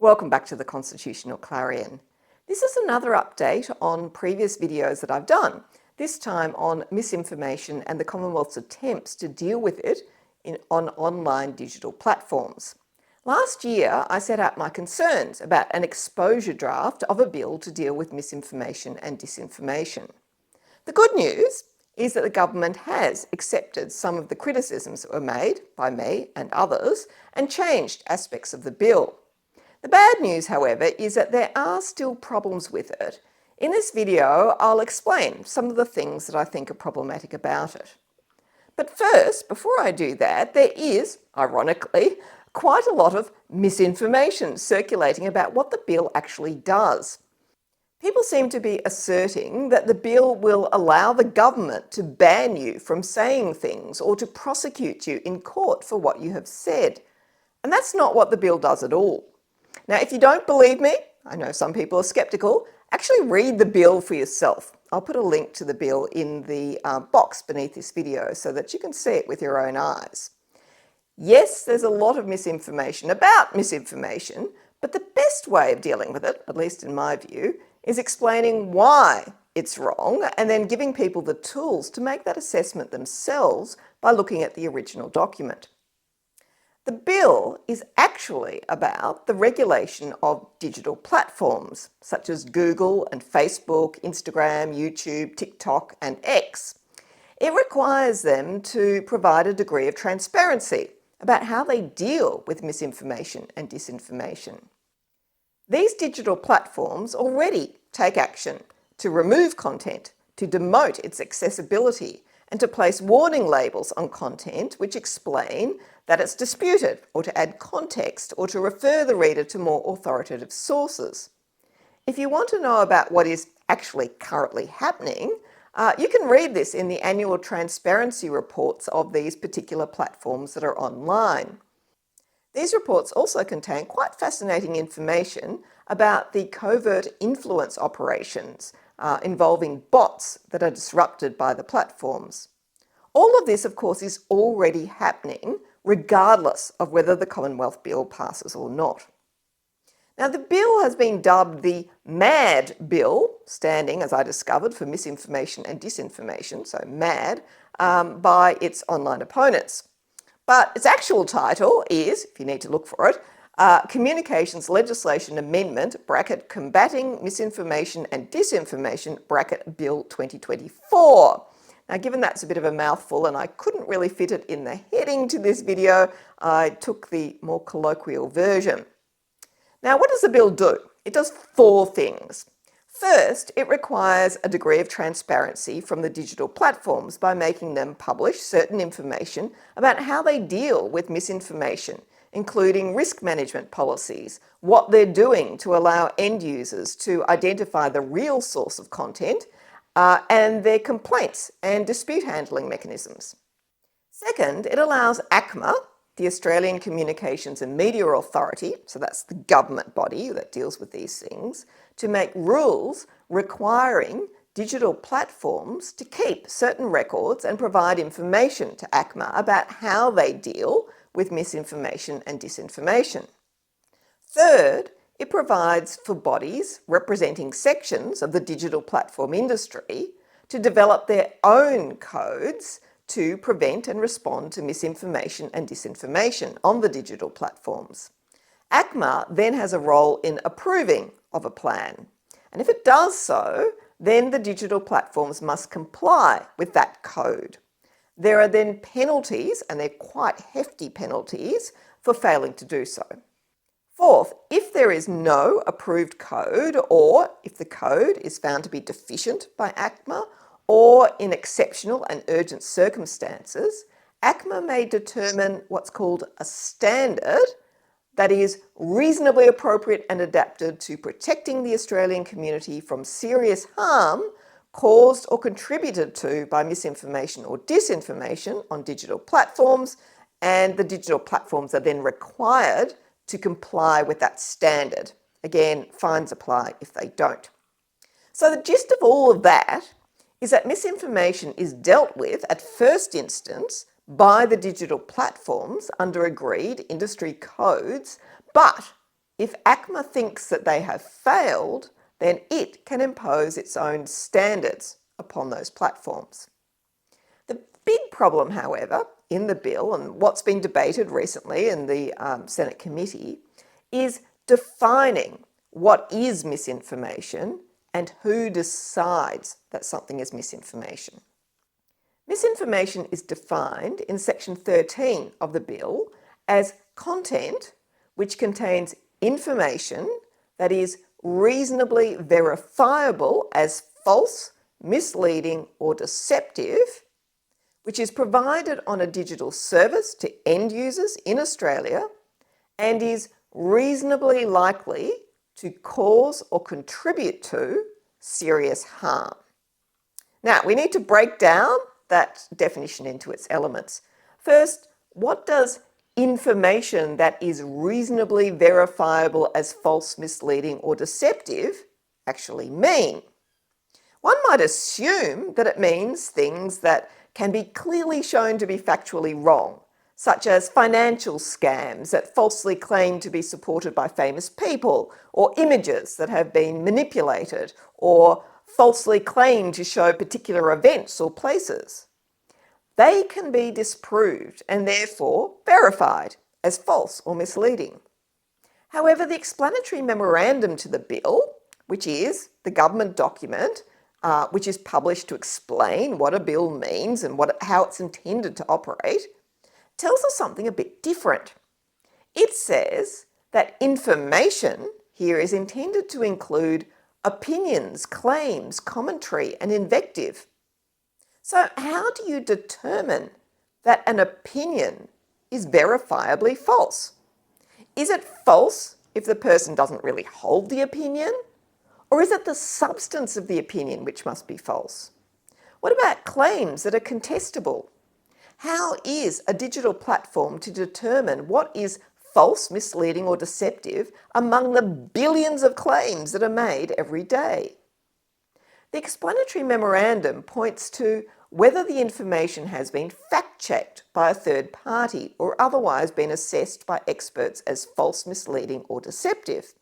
Welcome back to the Constitutional Clarion. This is another update on previous videos that I've done, this time on misinformation and the Commonwealth's attempts to deal with it on online digital platforms. Last year, I set out my concerns about an exposure draft of a bill to deal with misinformation and disinformation. The good news is that the government has accepted some of the criticisms that were made by me and others and changed aspects of the bill. The bad news, however, is that there are still problems with it. In this video, I'll explain some of the things that I think are problematic about it. But first, before I do that, there is, ironically, quite a lot of misinformation circulating about what the bill actually does. People seem to be asserting that the bill will allow the government to ban you from saying things or to prosecute you in court for what you have said. And that's not what the bill does at all. Now, if you don't believe me, I know some people are sceptical, actually read the bill for yourself. I'll put a link to the bill in the box beneath this video so that you can see it with your own eyes. Yes, there's a lot of misinformation about misinformation, but the best way of dealing with it, at least in my view, is explaining why it's wrong and then giving people the tools to make that assessment themselves by looking at the original document. The bill is actually about the regulation of digital platforms such as Google and Facebook, Instagram, YouTube, TikTok and X. It requires them to provide a degree of transparency about how they deal with misinformation and disinformation. These digital platforms already take action to remove content, to demote its accessibility, and to place warning labels on content which explain that it's disputed, or to add context, or to refer the reader to more authoritative sources. If you want to know about what is actually currently happening, you can read this in the annual transparency reports of these particular platforms that are online. These reports also contain quite fascinating information about the covert influence operations involving bots that are disrupted by the platforms. All of this, of course, is already happening regardless of whether the Commonwealth Bill passes or not. Now, the bill has been dubbed the MAD Bill, standing, as I discovered, for misinformation and disinformation, so MAD, by its online opponents. But its actual title is, if you need to look for it, Communications Legislation Amendment, Combating Misinformation and Disinformation, Bill 2024. Now, given that's a bit of a mouthful and I couldn't really fit it in the heading to this video, I took the more colloquial version. Now, what does the bill do? It does four things. First, it requires a degree of transparency from the digital platforms by making them publish certain information about how they deal with misinformation, including risk management policies, what they're doing to allow end users to identify the real source of content, and their complaints and dispute handling mechanisms. Second, it allows ACMA, the Australian Communications and Media Authority, so that's the government body that deals with these things, to make rules requiring digital platforms to keep certain records and provide information to ACMA about how they deal with misinformation and disinformation. Third, it provides for bodies representing sections of the digital platform industry to develop their own codes to prevent and respond to misinformation and disinformation on the digital platforms. ACMA then has a role in approving of a plan. And if it does so, then the digital platforms must comply with that code. There are then penalties, and they're quite hefty penalties, for failing to do so. Fourth, if there is no approved code, or if the code is found to be deficient by ACMA, or in exceptional and urgent circumstances, ACMA may determine what's called a standard that is reasonably appropriate and adapted to protecting the Australian community from serious harm caused or contributed to by misinformation or disinformation on digital platforms, and the digital platforms are then required to comply with that standard. Again, fines apply if they don't. So the gist of all of that is that misinformation is dealt with at first instance by the digital platforms under agreed industry codes, but If ACMA thinks that they have failed, then it can impose its own standards upon those platforms. The big problem, however, in the bill and what's been debated recently in the Senate committee is defining what is misinformation and who decides that something is misinformation. Misinformation is defined in section 13 of the bill as content which contains information that is reasonably verifiable as false, misleading, or deceptive, which is provided on a digital service to end users in Australia and is reasonably likely to cause or contribute to serious harm. Now, we need to break down that definition into its elements. First, what does information that is reasonably verifiable as false, misleading, or deceptive actually mean? One might assume that it means things that can be clearly shown to be factually wrong, such as financial scams that falsely claim to be supported by famous people, or images that have been manipulated, or falsely claim to show particular events or places. They can be disproved and therefore verified as false or misleading. However, the explanatory memorandum to the bill, which is the government document which is published to explain what a bill means and how it's intended to operate, tells us something a bit different. It says that information here is intended to include opinions, claims, commentary, and invective. So how do you determine that an opinion is verifiably false? Is it false if the person doesn't really hold the opinion? Or is it the substance of the opinion which must be false? What about claims that are contestable? How is a digital platform to determine what is false, misleading, or deceptive among the billions of claims that are made every day? The explanatory memorandum points to whether the information has been fact-checked by a third party or otherwise been assessed by experts as false, misleading, or deceptive.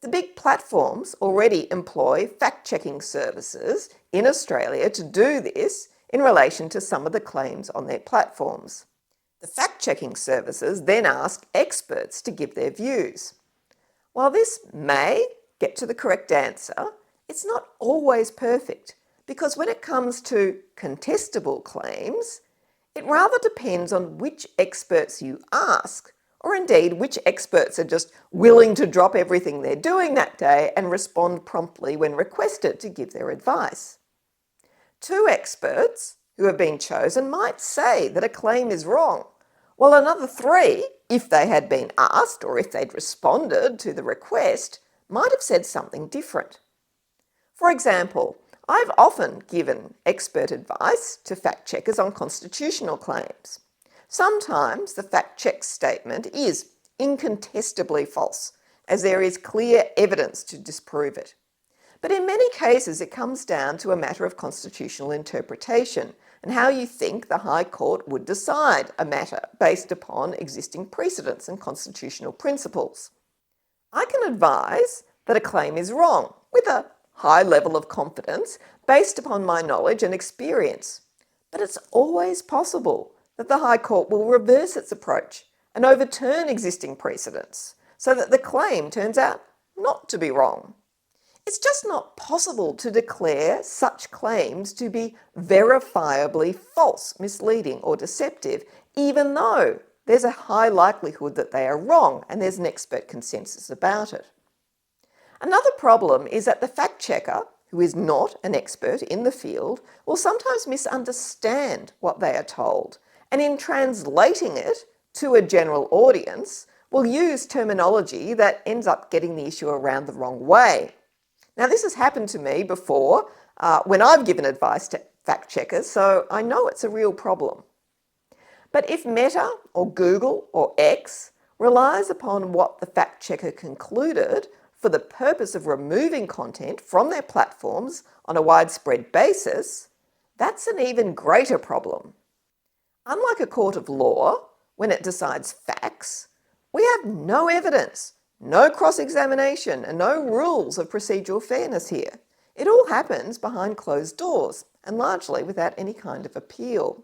The big platforms already employ fact-checking services in Australia to do this in relation to some of the claims on their platforms. The fact-checking services then ask experts to give their views. While this may get to the correct answer, it's not always perfect, because when it comes to contestable claims, it rather depends on which experts you ask, or indeed which experts are just willing to drop everything they're doing that day and respond promptly when requested to give their advice. 2 experts who have been chosen might say that a claim is wrong, while another 3, if they had been asked or if they'd responded to the request, might have said something different. For example, I've often given expert advice to fact-checkers on constitutional claims. Sometimes the fact-check statement is incontestably false, as there is clear evidence to disprove it. But in many cases, it comes down to a matter of constitutional interpretation and how you think the High Court would decide a matter based upon existing precedents and constitutional principles. I can advise that a claim is wrong with a high level of confidence based upon my knowledge and experience. But it's always possible that the High Court will reverse its approach and overturn existing precedents so that the claim turns out not to be wrong. It's just not possible to declare such claims to be verifiably false, misleading, or deceptive, even though there's a high likelihood that they are wrong and there's an expert consensus about it. Another problem is that the fact-checker, who is not an expert in the field, will sometimes misunderstand what they are told, and in translating it to a general audience, will use terminology that ends up getting the issue around the wrong way. Now, this has happened to me before when I've given advice to fact-checkers, so I know it's a real problem. But if Meta or Google or X relies upon what the fact-checker concluded for the purpose of removing content from their platforms on a widespread basis, that's an even greater problem. Unlike a court of law, when it decides facts, we have no evidence No cross-examination and no rules of procedural fairness here. It all happens behind closed doors and largely without any kind of appeal.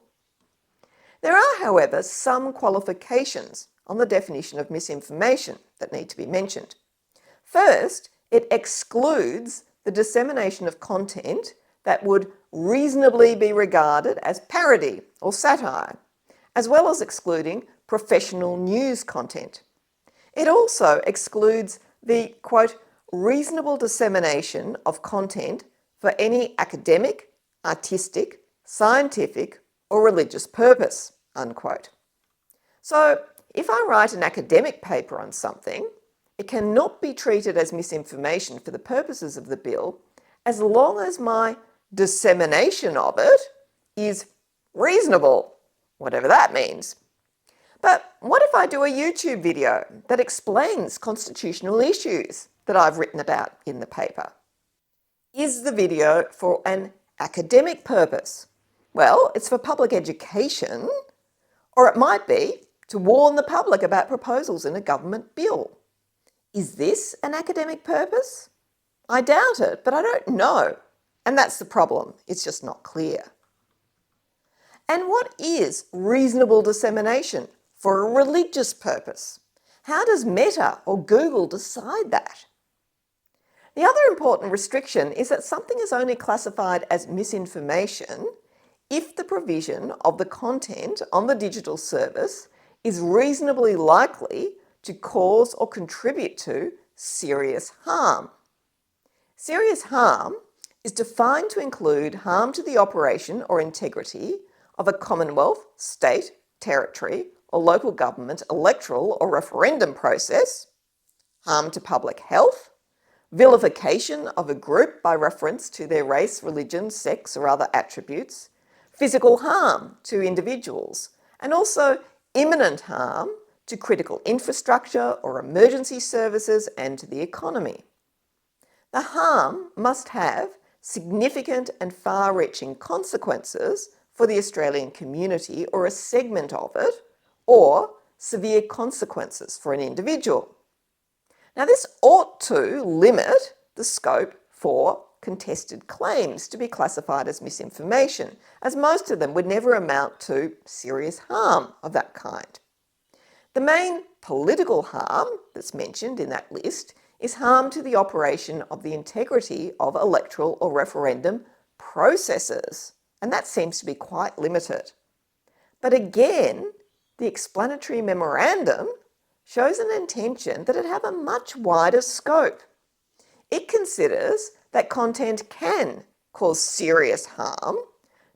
There are, however, some qualifications on the definition of misinformation that need to be mentioned. First, it excludes the dissemination of content that would reasonably be regarded as parody or satire, as well as excluding professional news content. It also excludes the, quote, reasonable dissemination of content for any academic, artistic, scientific, or religious purpose, unquote. So, if I write an academic paper on something, it cannot be treated as misinformation for the purposes of the bill as long as my dissemination of it is reasonable, whatever that means. But what if I do a YouTube video that explains constitutional issues that I've written about in the paper? Is the video for an academic purpose? Well, it's for public education, or it might be to warn the public about proposals in a government bill. Is this an academic purpose? I doubt it, but I don't know. And that's the problem. It's just not clear. And what is reasonable dissemination for a religious purpose? How does Meta or Google decide that? The other important restriction is that something is only classified as misinformation if the provision of the content on the digital service is reasonably likely to cause or contribute to serious harm. Serious harm is defined to include harm to the operation or integrity of a Commonwealth, state, territory, or local government electoral or referendum process, harm to public health, vilification of a group by reference to their race, religion, sex, or other attributes, physical harm to individuals, and also imminent harm to critical infrastructure or emergency services and to the economy. The harm must have significant and far-reaching consequences for the Australian community or a segment of it, or severe consequences for an individual. Now, this ought to limit the scope for contested claims to be classified as misinformation, as most of them would never amount to serious harm of that kind. The main political harm that's mentioned in that list is harm to the operation of the integrity of electoral or referendum processes, and that seems to be quite limited. But again, the explanatory memorandum shows an intention that it have a much wider scope. It considers that content can cause serious harm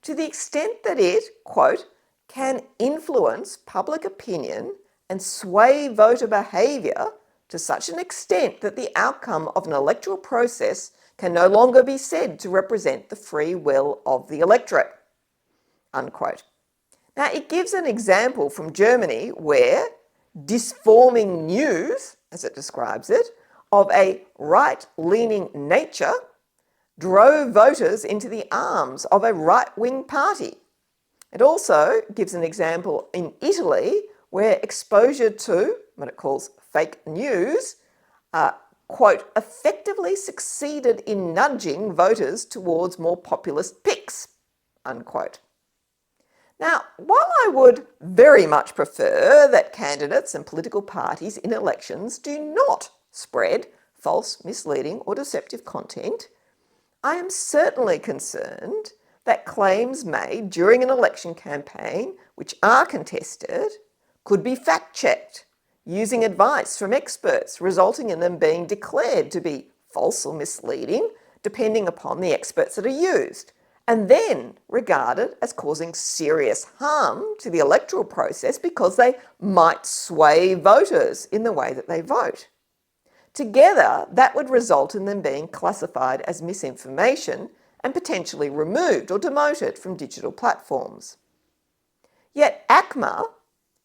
to the extent that it, quote, can influence public opinion and sway voter behaviour to such an extent that the outcome of an electoral process can no longer be said to represent the free will of the electorate, unquote. Now, it gives an example from Germany where disforming news, as it describes it, of a right-leaning nature drove voters into the arms of a right-wing party. It also gives an example in Italy where exposure to what it calls fake news, quote, effectively succeeded in nudging voters towards more populist picks, unquote. Now, while I would very much prefer that candidates and political parties in elections do not spread false, misleading or deceptive content, I am certainly concerned that claims made during an election campaign which are contested could be fact-checked using advice from experts, resulting in them being declared to be false or misleading, depending upon the experts that are used, and then regarded as causing serious harm to the electoral process because they might sway voters in the way that they vote. Together, that would result in them being classified as misinformation and potentially removed or demoted from digital platforms. Yet ACMA,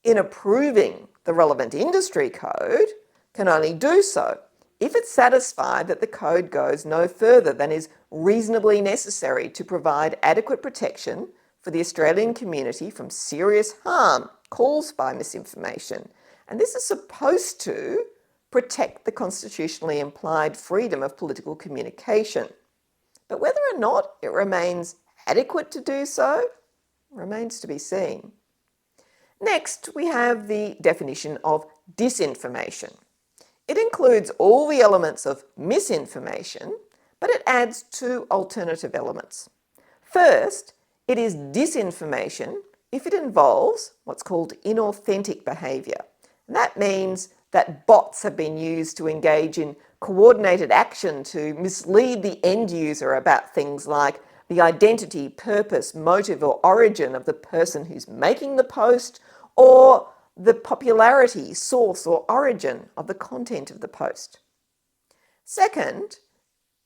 in approving the relevant industry code, can only do so if it's satisfied that the code goes no further than is reasonably necessary to provide adequate protection for the Australian community from serious harm caused by misinformation. And this is supposed to protect the constitutionally implied freedom of political communication. But whether or not it remains adequate to do so remains to be seen. Next, we have the definition of disinformation. It includes all the elements of misinformation, but it adds two alternative elements. First, it is disinformation if it involves what's called inauthentic behaviour. And that means that bots have been used to engage in coordinated action to mislead the end user about things like the identity, purpose, motive or origin of the person who's making the post, or the popularity, source or origin of the content of the post. Second,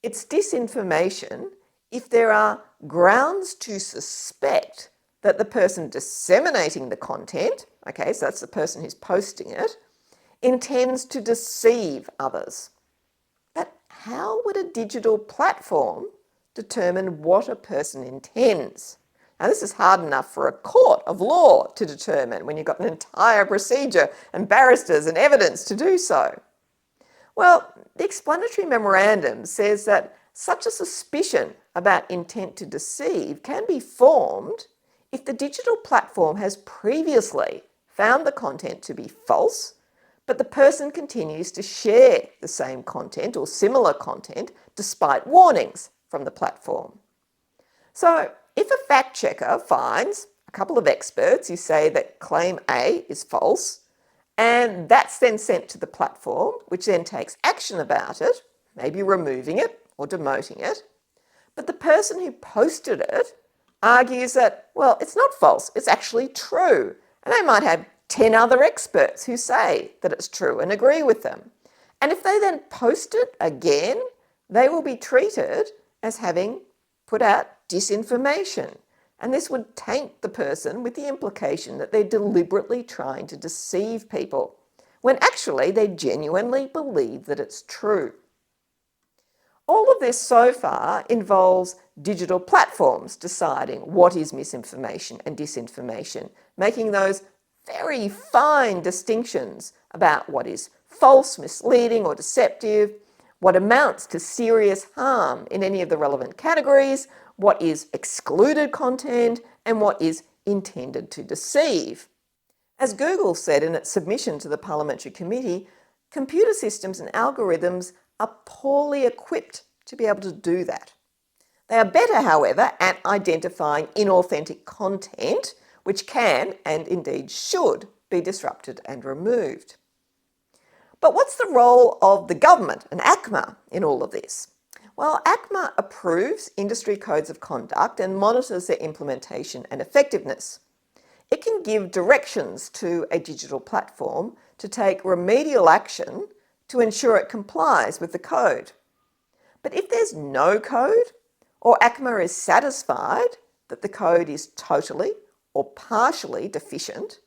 it's disinformation if there are grounds to suspect that the person disseminating the content, okay, so that's the person who's posting it, intends to deceive others. But how would a digital platform determine what a person intends? Now, this is hard enough for a court of law to determine when you've got an entire procedure and barristers and evidence to do so. Well, the explanatory memorandum says that such a suspicion about intent to deceive can be formed if the digital platform has previously found the content to be false, but the person continues to share the same content or similar content despite warnings from the platform. So, if a fact checker finds a couple of experts who say that claim A is false, and that's then sent to the platform, which then takes action about it, maybe removing it or demoting it, but the person who posted it argues that, well, it's not false, it's actually true. And they might have 10 other experts who say that it's true and agree with them. And if they then post it again, they will be treated as having put out disinformation. And this would taint the person with the implication that they're deliberately trying to deceive people, when actually they genuinely believe that it's true. All of this so far involves digital platforms deciding what is misinformation and disinformation, making those very fine distinctions about what is false, misleading or deceptive, what amounts to serious harm in any of the relevant categories, what is excluded content, and what is intended to deceive. As Google said in its submission to the Parliamentary Committee, computer systems and algorithms are poorly equipped to be able to do that. They are better, however, at identifying inauthentic content, which can, and indeed should, be disrupted and removed. But what's the role of the government and ACMA in all of this? Well, ACMA approves industry codes of conduct and monitors their implementation and effectiveness. It can give directions to a digital platform to take remedial action to ensure it complies with the code. But if there's no code, or ACMA is satisfied that the code is totally or partially deficient,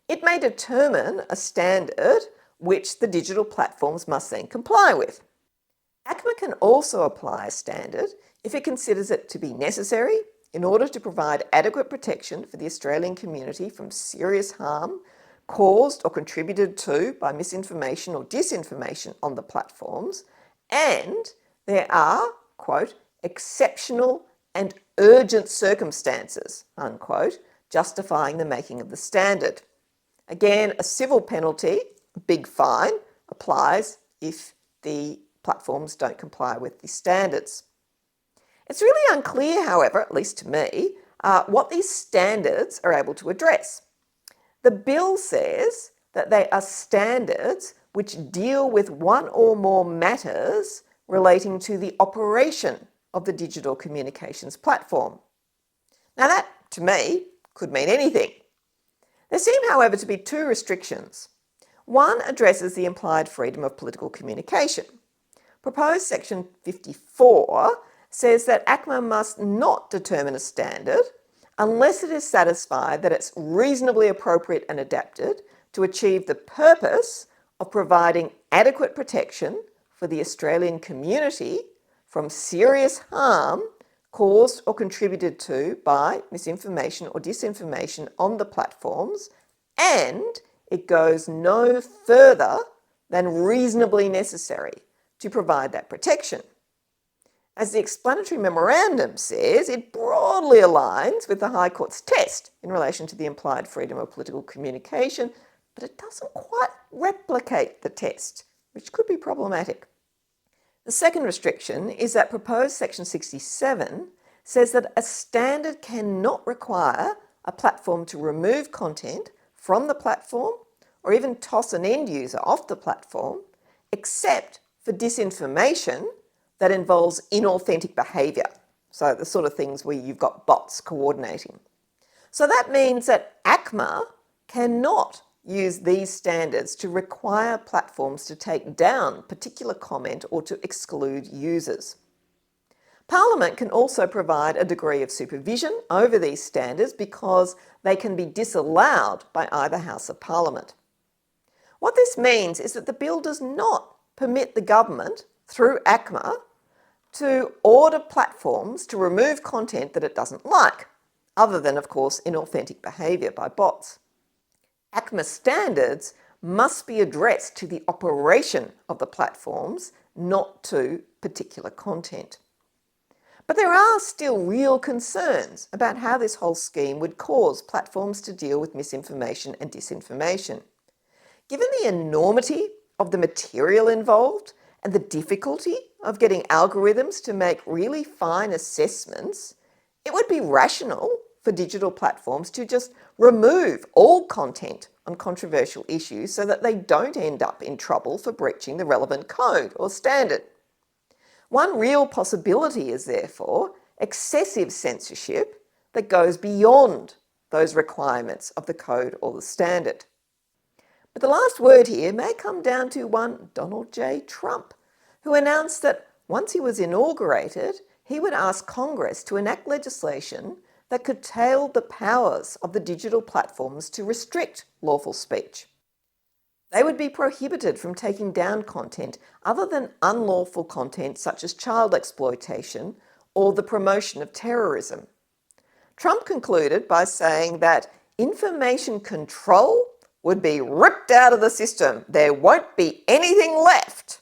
it may determine a standard which the digital platforms must then comply with. ACMA can also apply a standard if it considers it to be necessary in order to provide adequate protection for the Australian community from serious harm caused or contributed to by misinformation or disinformation on the platforms, and there are, quote, exceptional and urgent circumstances, unquote, justifying the making of the standard. Again, a civil penalty, a big fine, applies if the platforms don't comply with the standards. It's really unclear, however, at least to me, what these standards are able to address. The bill says that they are standards which deal with one or more matters relating to the operation of the digital communications platform. Now that, to me, could mean anything. There seem, however, to be two restrictions. One addresses the implied freedom of political communication. Proposed section 54 says that ACMA must not determine a standard unless it is satisfied that it's reasonably appropriate and adapted to achieve the purpose of providing adequate protection for the Australian community from serious harm caused or contributed to by misinformation or disinformation on the platforms, and it goes no further than reasonably necessary to provide that protection. As the explanatory memorandum says, it broadly aligns with the High Court's test in relation to the implied freedom of political communication, but it doesn't quite replicate the test, which could be problematic. The second restriction is that proposed Section 67 says that a standard cannot require a platform to remove content from the platform or even toss an end user off the platform, except for disinformation that involves inauthentic behaviour. So the sort of things where you've got bots coordinating. So that means that ACMA cannot use these standards to require platforms to take down particular comment or to exclude users. Parliament can also provide a degree of supervision over these standards because they can be disallowed by either House of Parliament. What this means is that the bill does not permit the government, through ACMA, to order platforms to remove content that it doesn't like, other than, of course, inauthentic behaviour by bots. ACMA standards must be addressed to the operation of the platforms, not to particular content. But there are still real concerns about how this whole scheme would cause platforms to deal with misinformation and disinformation. Given the enormity of the material involved and the difficulty of getting algorithms to make really fine assessments, it would be rational for digital platforms to just remove all content on controversial issues so that they don't end up in trouble for breaching the relevant code or standard. One real possibility is therefore excessive censorship that goes beyond those requirements of the code or the standard. But the last word here may come down to one Donald J. Trump, who announced that once he was inaugurated, he would ask Congress to enact legislation that curtailed the powers of the digital platforms to restrict lawful speech. They would be prohibited from taking down content other than unlawful content such as child exploitation or the promotion of terrorism. Trump concluded by saying that information control would be ripped out of the system. There won't be anything left.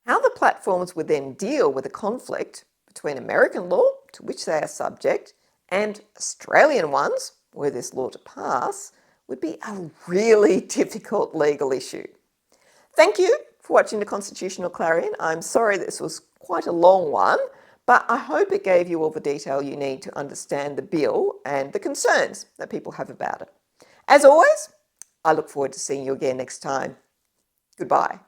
How the platforms would then deal with a conflict between American law, to which they are subject, and Australian ones, were this law to pass, would be a really difficult legal issue. Thank you for watching the Constitutional Clarion. I'm sorry this was quite a long one, but I hope it gave you all the detail you need to understand the bill and the concerns that people have about it. As always, I look forward to seeing you again next time. Goodbye.